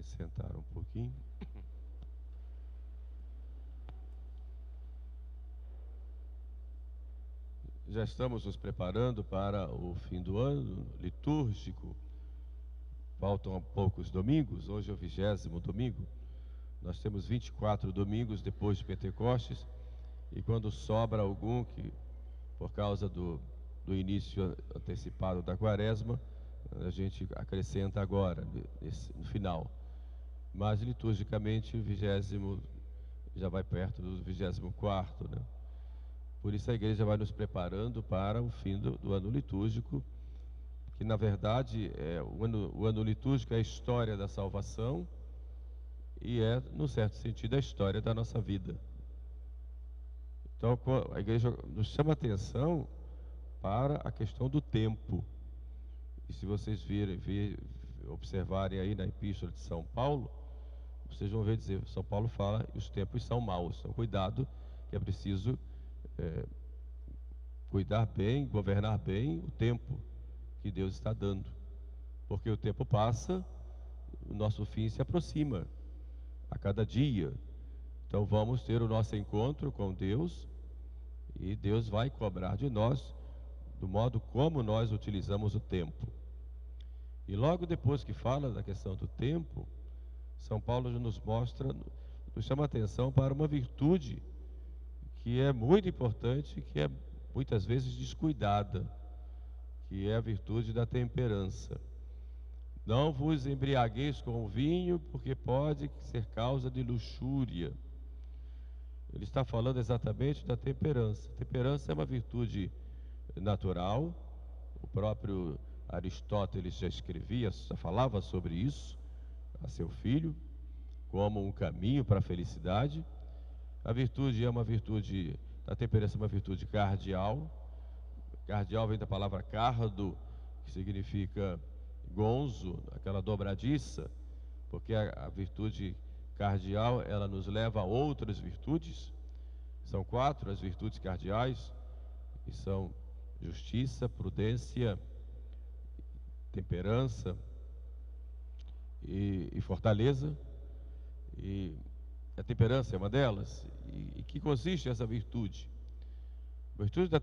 Sentar um pouquinho. Já estamos nos preparando para o fim do ano litúrgico. Faltam poucos domingos, hoje é o 20º domingo. Nós temos 24 domingos depois de Pentecostes, e quando sobra algum que, por causa do início antecipado da Quaresma, a gente acrescenta agora, no final. Mas liturgicamente o 20º já vai perto do 24º, né? Por isso a igreja vai nos preparando para o fim do ano litúrgico, que na verdade o ano litúrgico é a história da salvação e é, num certo sentido, a história da nossa vida. Então a igreja nos chama a atenção para a questão do tempo. E se vocês observarem aí na Epístola de São Paulo, vocês vão ver dizer, São Paulo fala, os tempos são maus. Então cuidado, que é preciso cuidar bem, governar bem o tempo que Deus está dando, porque o tempo passa, o nosso fim se aproxima a cada dia. Então vamos ter o nosso encontro com Deus, e Deus vai cobrar de nós do modo como nós utilizamos o tempo. E logo depois que fala da questão do tempo, São Paulo nos chama a atenção para uma virtude que é muito importante, que é muitas vezes descuidada, que é a virtude da temperança. Não vos embriagueis com o vinho, porque pode ser causa de luxúria. Ele está falando exatamente da temperança. A temperança é uma virtude natural. O próprio Aristóteles já falava sobre isso a seu filho, como um caminho para a felicidade. A virtude a temperança é uma virtude cardial. Cardial vem da palavra cardo, que significa gonzo, aquela dobradiça, porque a virtude cardial, ela nos leva a outras virtudes. São 4 as virtudes cardiais, que são justiça, prudência, temperança e fortaleza. E a temperança é uma delas. E que consiste essa virtude?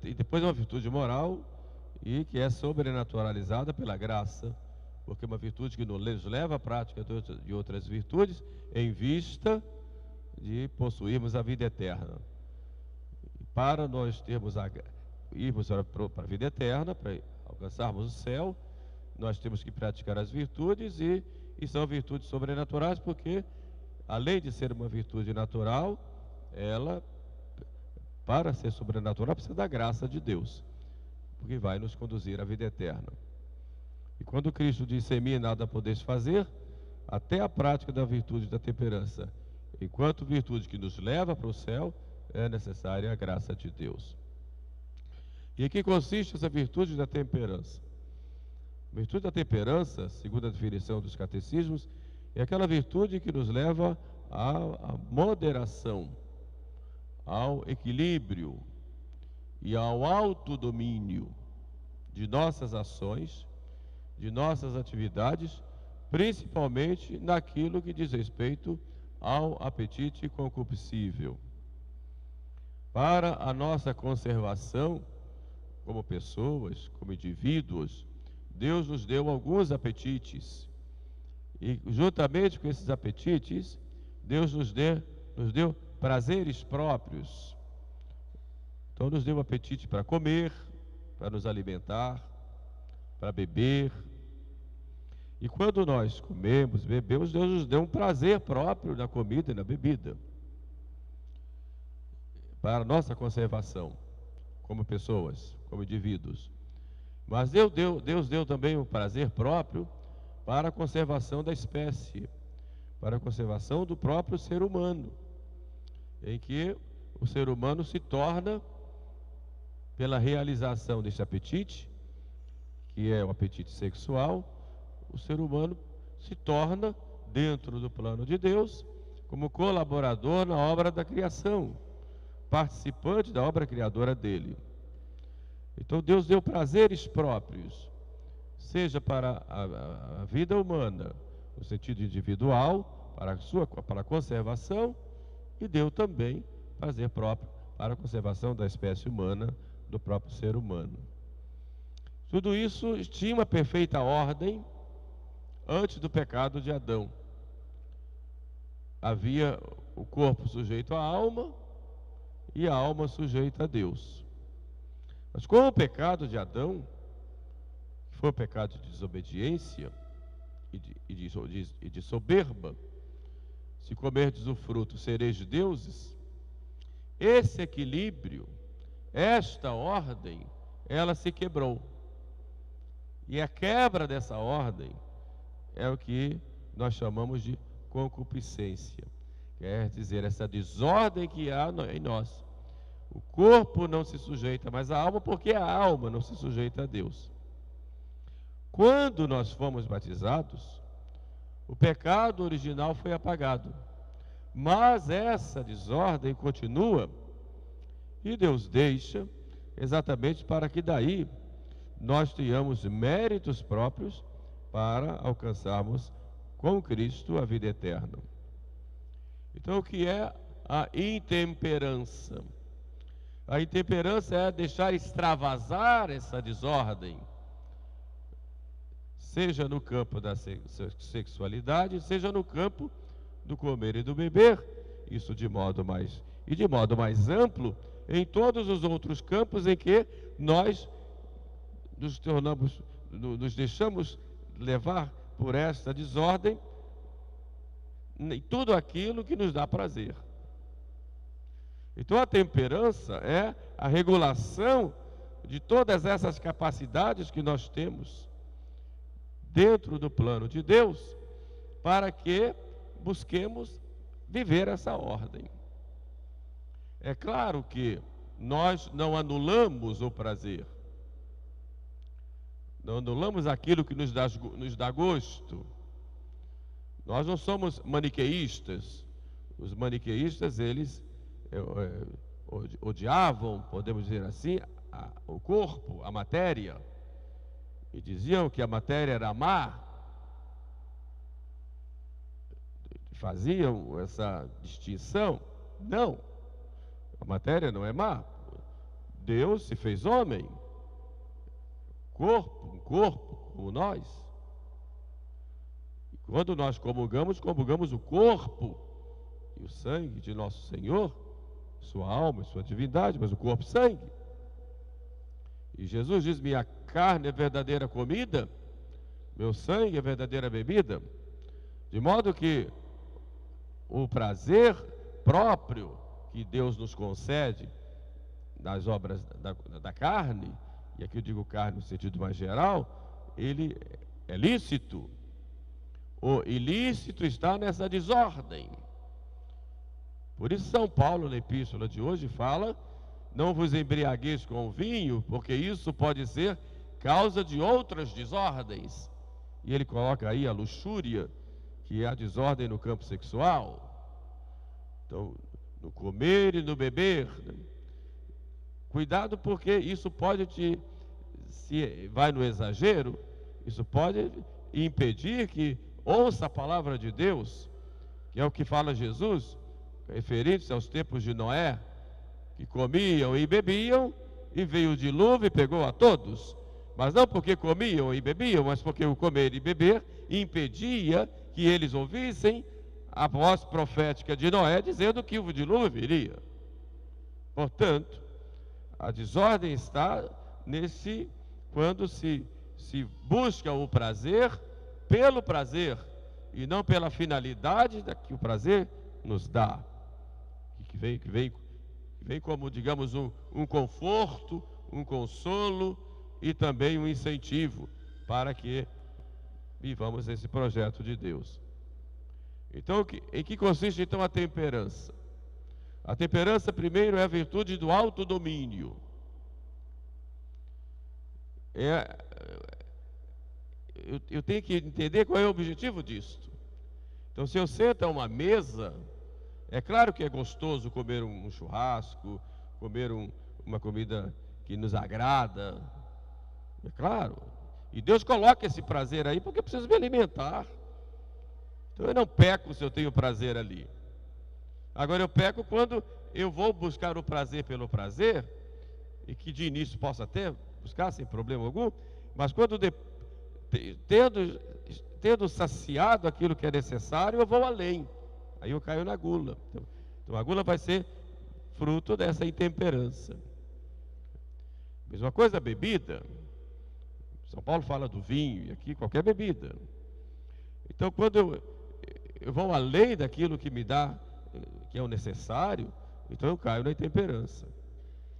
E depois é uma virtude moral, e que é sobrenaturalizada pela graça, porque é uma virtude que nos leva à prática de outras virtudes, em vista de possuirmos a vida eterna. E para nós irmos para a vida eterna, para alcançarmos o céu, nós temos que praticar as virtudes, e são virtudes sobrenaturais, porque além de ser uma virtude natural, ela, para ser sobrenatural, precisa da graça de Deus, porque vai nos conduzir à vida eterna. E quando Cristo disse: em mim nada podeis fazer, até a prática da virtude da temperança, enquanto virtude que nos leva para o céu, é necessária a graça de Deus. E em que consiste essa virtude da temperança? A virtude da temperança, segundo a definição dos catecismos, é aquela virtude que nos leva à moderação, ao equilíbrio e ao autodomínio de nossas ações, de nossas atividades, principalmente naquilo que diz respeito ao apetite concupiscível. Para a nossa conservação como pessoas, como indivíduos, Deus nos deu alguns apetites. E juntamente com esses apetites, Deus nos deu prazeres próprios. Então nos deu apetite para comer, para nos alimentar, para beber. E quando nós comemos, bebemos, Deus nos deu um prazer próprio na comida e na bebida, para a nossa conservação como pessoas, como indivíduos. Mas Deus deu também um prazer próprio para a conservação da espécie, para a conservação do próprio ser humano, em que o ser humano se torna, pela realização desse apetite, que é o apetite sexual, o ser humano se torna, dentro do plano de Deus, como colaborador na obra da criação, participante da obra criadora dele. Então Deus deu prazeres próprios, seja para a vida humana, no sentido individual, para a conservação, e deu também prazer próprio para a conservação da espécie humana, do próprio ser humano. Tudo isso tinha uma perfeita ordem antes do pecado de Adão. Havia o corpo sujeito à alma e a alma sujeita a Deus. Mas com o pecado de Adão, que foi o pecado de desobediência e de soberba, se comerdes o fruto, sereis deuses, esse equilíbrio, esta ordem, ela se quebrou. E a quebra dessa ordem é o que nós chamamos de concupiscência. Quer dizer, essa desordem que há em nós. O corpo não se sujeita mais à alma, porque a alma não se sujeita a Deus. Quando nós fomos batizados, o pecado original foi apagado. Mas essa desordem continua e Deus deixa exatamente para que daí nós tenhamos méritos próprios para alcançarmos com Cristo a vida eterna. Então, o que é a intemperança? A intemperança é deixar extravasar essa desordem, seja no campo da sexualidade, seja no campo do comer e do beber, isso de modo mais amplo, em todos os outros campos em que nós nos deixamos levar por esta desordem, em tudo aquilo que nos dá prazer. Então a temperança é a regulação de todas essas capacidades que nós temos dentro do plano de Deus, para que busquemos viver essa ordem. É claro que nós não anulamos o prazer, não anulamos aquilo que nos dá gosto. Nós não somos maniqueístas. Os maniqueístas, eles odiavam, podemos dizer assim, o corpo, a matéria, e diziam que a matéria era má. Faziam essa distinção. Não, a matéria não é má. Deus se fez homem, um corpo como nós. E quando nós comungamos o corpo e o sangue de nosso Senhor, sua alma e sua divindade, mas o corpo e sangue. E Jesus diz: minha carne é verdadeira comida, meu sangue é verdadeira bebida. De modo que o prazer próprio que Deus nos concede nas obras da carne, e aqui eu digo carne no sentido mais geral, ele é lícito. O ilícito está nessa desordem. Por isso São Paulo, na epístola de hoje, fala: não vos embriagueis com o vinho, porque isso pode ser causa de outras desordens. E ele coloca aí a luxúria, que é a desordem no campo sexual. Então, no comer e no beber, né? Cuidado, porque isso pode se vai no exagero, isso pode impedir que ouça a palavra de Deus, que é o que fala Jesus, referindo-se aos tempos de Noé, que comiam e bebiam, e veio o dilúvio e pegou a todos. Mas não porque comiam e bebiam, mas porque o comer e beber impedia que eles ouvissem a voz profética de Noé, dizendo que o dilúvio viria. Portanto, a desordem está quando se busca o prazer pelo prazer, e não pela finalidade que o prazer nos dá, que vem como, digamos, um conforto, um consolo e também um incentivo para que vivamos esse projeto de Deus. Então, em que consiste então a temperança? A temperança, primeiro, é a virtude do autodomínio. Eu tenho que entender qual é o objetivo disto. Então, se eu sento a uma mesa, é claro que é gostoso comer um churrasco, comer uma comida que nos agrada, é claro. E Deus coloca esse prazer aí porque eu preciso me alimentar. Então eu não peco se eu tenho prazer ali. Agora eu peco quando eu vou buscar o prazer pelo prazer, e que de início possa até buscar sem problema algum, mas quando tendo saciado aquilo que é necessário, eu vou além. Aí eu caio na gula. Então a gula vai ser fruto dessa intemperança. Mesma coisa a bebida. São Paulo fala do vinho, e aqui qualquer bebida. Então quando eu vou além daquilo que me dá, que é o necessário, então eu caio na intemperança.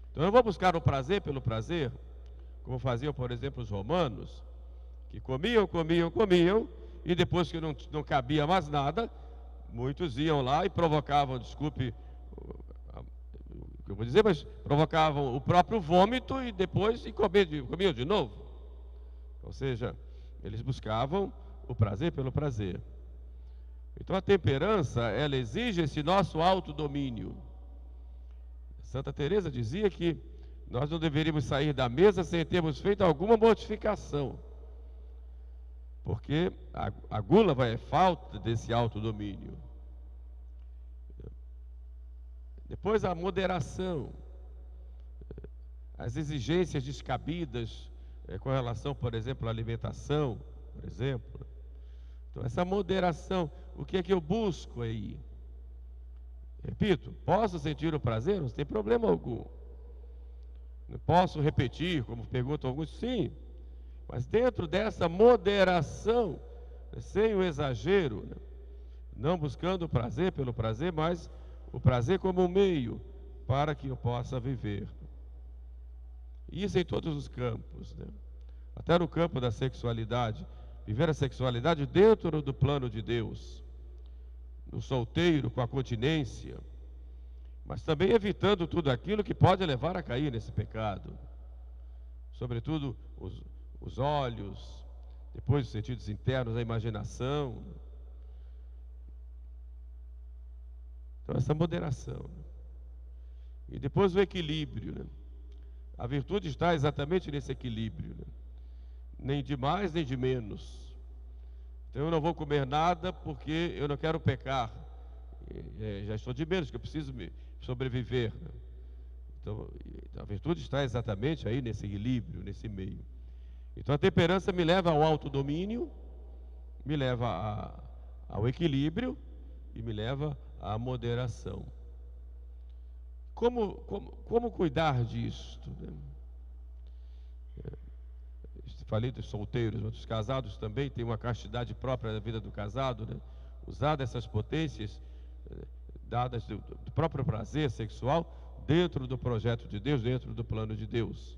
Então eu vou buscar o prazer pelo prazer, como faziam, por exemplo, os romanos, que comiam, e depois que não cabia mais nada, muitos iam lá e provocavam, desculpe o que eu vou dizer, mas provocavam o próprio vômito e depois comiam de novo. Ou seja, eles buscavam o prazer pelo prazer. Então a temperança, ela exige esse nosso autodomínio. Santa Teresa dizia que nós não deveríamos sair da mesa sem termos feito alguma mortificação, porque a gula vai falta desse autodomínio. Depois a moderação, as exigências descabidas com relação, por exemplo, à alimentação, por exemplo. Então essa moderação, o que é que eu busco aí? Repito, posso sentir o prazer? Não tem problema algum. Não posso repetir, como perguntam alguns? Sim, mas dentro dessa moderação, sem o exagero, não buscando o prazer pelo prazer, mas o prazer como um meio para que eu possa viver. Isso em todos os campos, até no campo da sexualidade, viver a sexualidade dentro do plano de Deus. No solteiro, com a continência, mas também evitando tudo aquilo que pode levar a cair nesse pecado, sobretudo os olhos, depois os sentidos internos, a imaginação. Então essa moderação, e depois o equilíbrio, A virtude está exatamente nesse equilíbrio, nem de mais nem de menos. Então eu não vou comer nada porque eu não quero pecar. Já estou de menos, que eu preciso sobreviver. Então a virtude está exatamente aí nesse equilíbrio, nesse meio. Então a temperança me leva ao autodomínio, me leva ao equilíbrio e me leva à moderação. Como cuidar disto? Falei dos solteiros, mas os casados também têm uma castidade própria da vida do casado, usar dessas potências dadas do próprio prazer sexual dentro do projeto de Deus, dentro do plano de Deus,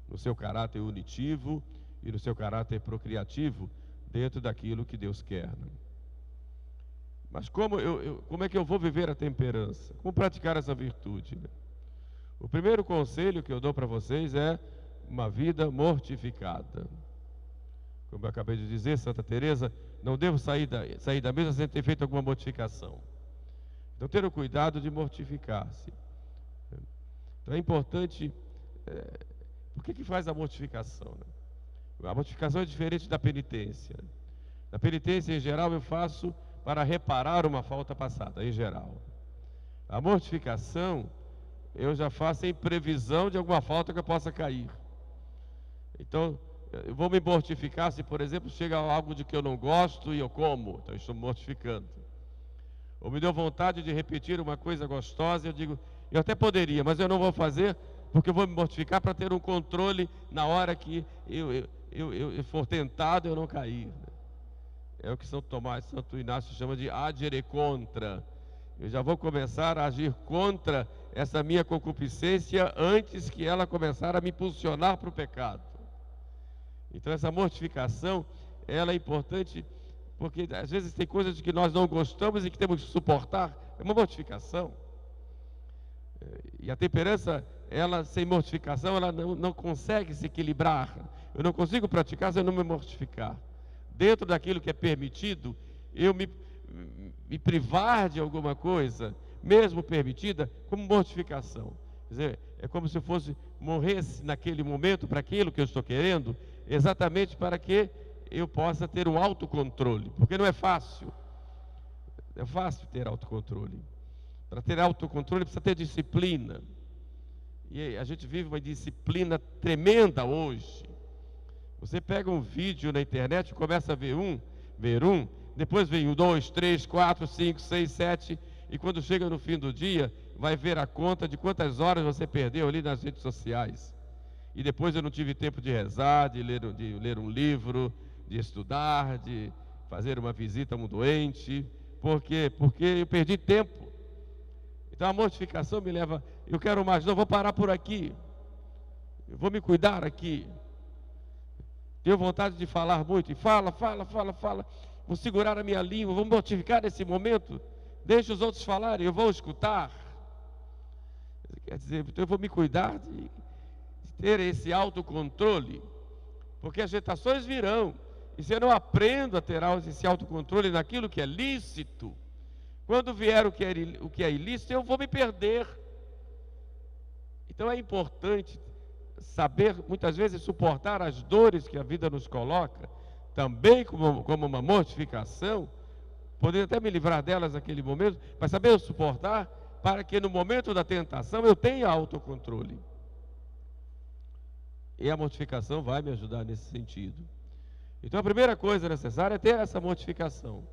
no seu caráter unitivo e no seu caráter procriativo, dentro daquilo que Deus quer. Mas como é que eu vou viver a temperança? Como praticar essa virtude? O primeiro conselho que eu dou para vocês é uma vida mortificada. Como eu acabei de dizer, Santa Teresa, não devo sair da mesa sem ter feito alguma mortificação. Então ter o cuidado de mortificar-se. Então é importante. Por que faz a mortificação? A mortificação é diferente da penitência. Na penitência, em geral, eu faço para reparar uma falta passada, em geral. A mortificação eu já faço em previsão de alguma falta que eu possa cair. Então, eu vou me mortificar se, por exemplo, chega algo de que eu não gosto e eu como. Então, eu estou me mortificando. Ou me deu vontade de repetir uma coisa gostosa, eu digo, eu até poderia, mas eu não vou fazer, porque eu vou me mortificar para ter um controle na hora que eu for tentado, eu não cair. É o que Santo Inácio chama de agere contra. Eu já vou começar a agir contra essa minha concupiscência antes que ela começar a me impulsionar para o pecado. Então essa mortificação, ela é importante, porque às vezes tem coisas que nós não gostamos e que temos que suportar. É uma mortificação. E a temperança, ela sem mortificação, ela não consegue se equilibrar. Eu não consigo praticar se eu não me mortificar. Dentro daquilo que é permitido, eu me privar de alguma coisa, mesmo permitida, como mortificação. Quer dizer, é como se eu morresse naquele momento para aquilo que eu estou querendo, exatamente para que eu possa ter um autocontrole, porque não é fácil. É fácil ter autocontrole. Para ter autocontrole precisa ter disciplina. E a gente vive uma disciplina tremenda hoje. Você pega um vídeo na internet, começa a ver um, depois vem o 2, 3, 4, 5, 6, 7, e quando chega no fim do dia, vai ver a conta de quantas horas você perdeu ali nas redes sociais. E depois eu não tive tempo de rezar, de ler um livro, de estudar, de fazer uma visita a um doente. Por quê? Porque eu perdi tempo. Então a mortificação me leva, eu quero mais, não, vou parar por aqui. Eu vou me cuidar aqui. Tenho vontade de falar muito, e fala. Vou segurar a minha língua, vou mortificar nesse momento. Deixa os outros falarem, eu vou escutar. Quer dizer, então eu vou me cuidar de ter esse autocontrole, porque as tentações virão, e se eu não aprendo a ter esse autocontrole naquilo que é lícito, quando vier o que é ilícito, eu vou me perder. Então é importante saber, muitas vezes, suportar as dores que a vida nos coloca, também como uma mortificação, poder até me livrar delas naquele momento, mas saber suportar, para que no momento da tentação eu tenha autocontrole. E a mortificação vai me ajudar nesse sentido. Então a primeira coisa necessária é ter essa mortificação.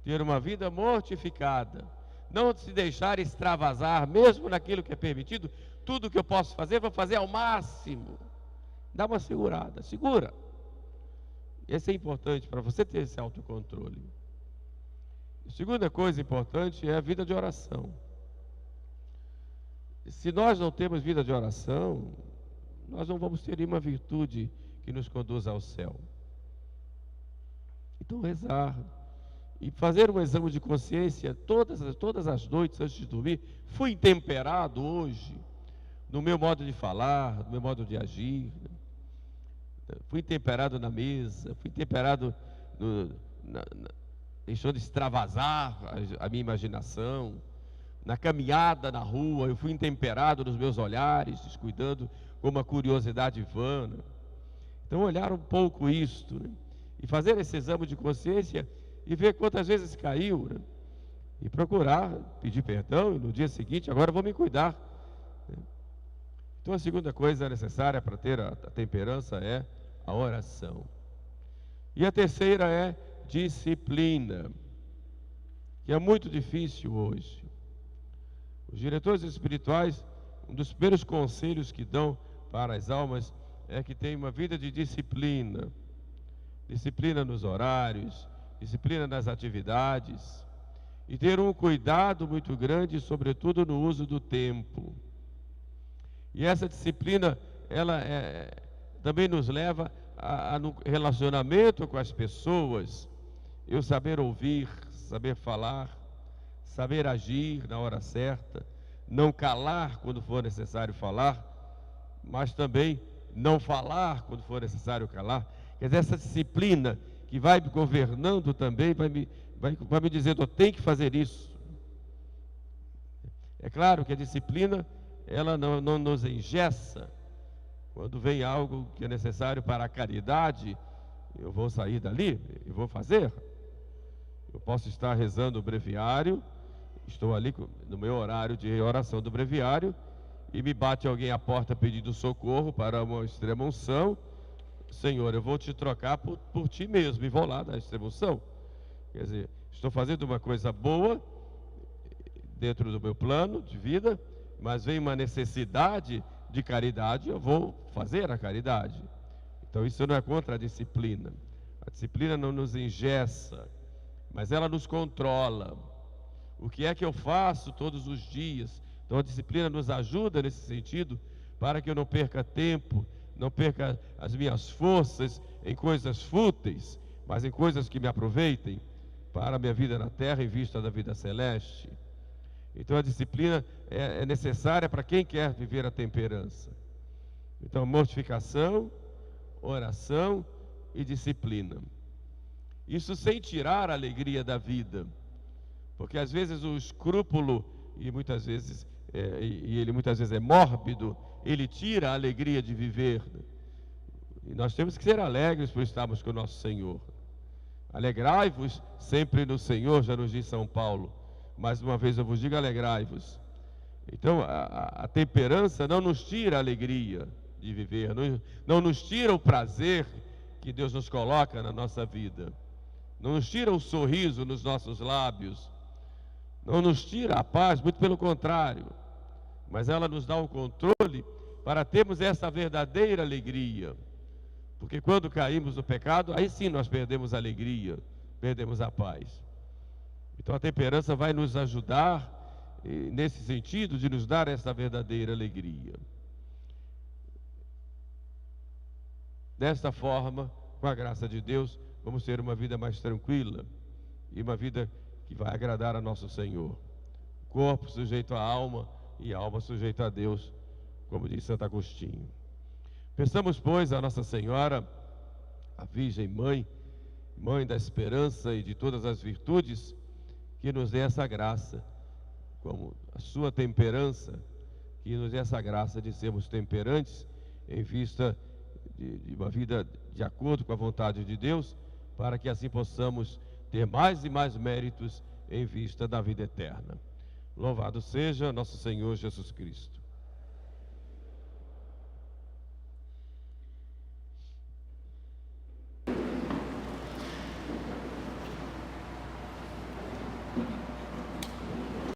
Ter uma vida mortificada. Não se deixar extravasar, mesmo naquilo que é permitido. Tudo que eu posso fazer, vou fazer ao máximo. Dá uma segurada, segura. Esse é importante para você ter esse autocontrole. A segunda coisa importante é a vida de oração. Se nós não temos vida de oração, nós não vamos ter nenhuma virtude que nos conduza ao céu. Então rezar e fazer um exame de consciência todas as noites antes de dormir. Fui intemperado hoje no meu modo de falar, no meu modo de agir. Fui intemperado na mesa, fui intemperado deixando extravasar a minha imaginação. Na caminhada na rua, eu fui intemperado nos meus olhares, descuidando com uma curiosidade vã. Então olhar um pouco isto, né? E fazer esse exame de consciência e ver quantas vezes caiu, né? E procurar pedir perdão, e no dia seguinte, agora eu vou me cuidar, né? Então a segunda coisa necessária para ter a temperança é a oração. E a terceira é disciplina, que é muito difícil hoje. Os diretores espirituais, um dos primeiros conselhos que dão para as almas é que tem uma vida de disciplina. Disciplina nos horários, disciplina nas atividades, e ter um cuidado muito grande, sobretudo no uso do tempo. E essa disciplina, ela também nos leva no relacionamento com as pessoas, eu saber ouvir, saber falar, saber agir na hora certa, não calar quando for necessário falar, mas também não falar quando for necessário calar. Quer dizer, essa disciplina que vai me governando também, vai me dizendo, eu tenho que fazer isso. É claro que a disciplina, ela não nos engessa. Quando vem algo que é necessário para a caridade, eu vou sair dali e vou fazer. Eu posso estar rezando o breviário, estou ali no meu horário de oração do breviário, e me bate alguém à porta pedindo socorro para uma extrema unção. Senhor, eu vou te trocar por ti mesmo, e vou lá na extrema unção. Quer dizer, estou fazendo uma coisa boa dentro do meu plano de vida, mas vem uma necessidade de caridade, eu vou fazer a caridade. Então isso não é contra a disciplina. A disciplina não nos engessa, mas ela nos controla. O que é que eu faço todos os dias? Então a disciplina nos ajuda nesse sentido, para que eu não perca tempo, não perca as minhas forças em coisas fúteis, mas em coisas que me aproveitem para a minha vida na terra em vista da vida celeste. Então a disciplina é necessária para quem quer viver a temperança. Então mortificação, oração e disciplina. Isso sem tirar a alegria da vida, porque às vezes o escrúpulo, e muitas vezes ele muitas vezes é mórbido, ele tira a alegria de viver. E nós temos que ser alegres por estarmos com o nosso Senhor. Alegrai-vos sempre no Senhor, já nos diz São Paulo. Mais uma vez eu vos digo, alegrai-vos. Então, a temperança não nos tira a alegria de viver, não nos tira o prazer que Deus nos coloca na nossa vida, não nos tira o sorriso nos nossos lábios, não nos tira a paz, muito pelo contrário, mas ela nos dá o controle para termos essa verdadeira alegria, porque quando caímos no pecado, aí sim nós perdemos a alegria, perdemos a paz. Então a temperança vai nos ajudar nesse sentido de nos dar essa verdadeira alegria. Desta forma, com a graça de Deus, vamos ter uma vida mais tranquila e uma vida que vai agradar a nosso Senhor. Corpo sujeito à alma e alma sujeita a Deus, como diz Santo Agostinho. Peçamos, pois, a Nossa Senhora, a Virgem Mãe, Mãe da esperança e de todas as virtudes, que nos dê essa graça, como a sua temperança, que nos dê essa graça de sermos temperantes em vista de uma vida de acordo com a vontade de Deus, para que assim possamos ter mais e mais méritos em vista da vida eterna. Louvado seja nosso Senhor Jesus Cristo.